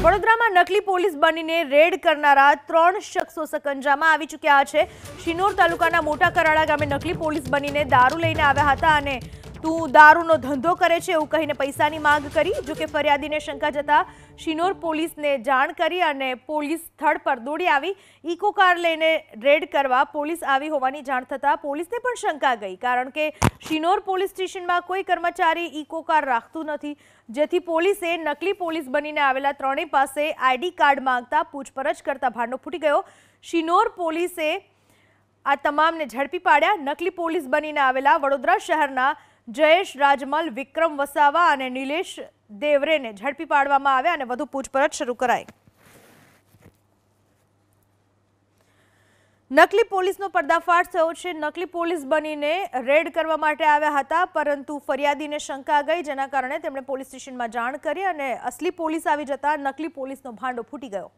વડોદરામાં નકલી પોલીસ બનીને રેડ કરનારા 3 શખ્સો સકંજામાં આવી ચૂક્યા છે। શિનોર તાલુકાના મોટા કરાળા ગામે નકલી પોલીસ બનીને દારૂ લઈને આવ્યા હતા અને તું દારૂનો ધંધો કરે છે એવું કહીને પૈસાની માંગ કરી। જો કે ફરિયાદીને શંકા જતા શિનોર પોલીસને જાણ કરી અને પોલીસ સ્થળ પર દોડી આવી। ઇકો કાર લઈને રેડ કરવા પોલીસ આવી હોવાની જાણ થતા પોલીસને પણ શંકા ગઈ, કારણ કે શિનોર પોલીસ સ્ટેશનમાં કોઈ કર્મચારી ઇકો કાર રાખતું નથી, જેથી પોલીસે નકલી પોલીસ બનીને આવેલા ત્રણેય પાસે આઈડી કાર્ડ માંગતા પૂછપરછ કરતા ભાંડો ફૂટી ગયો। શિનોર પોલીસે આ તમામને ઝડપી પાડ્યા। નકલી પોલીસ બનીને આવેલા વડોદરા શહેરના જયેશ રાજમલ, વિક્રમ વસાવા અને નિલેશ દેવરેને ઝડપી પાડવામાં આવ્યા અને વધુ પૂછપરછ શરૂ કરાઈ। નકલી પોલીસનો પર્દાફાશ થયો છે। નકલી પોલીસ બનીને રેડ કરવા માટે આવ્યા હતા, પરંતુ ફરિયાદીને શંકા ગઈ, જેના કારણે તેમણે પોલીસ સ્ટેશનમાં જાણ કરી અને અસલી પોલીસ આવી જતા નકલી પોલીસનો ભાંડો ફૂટી ગયો।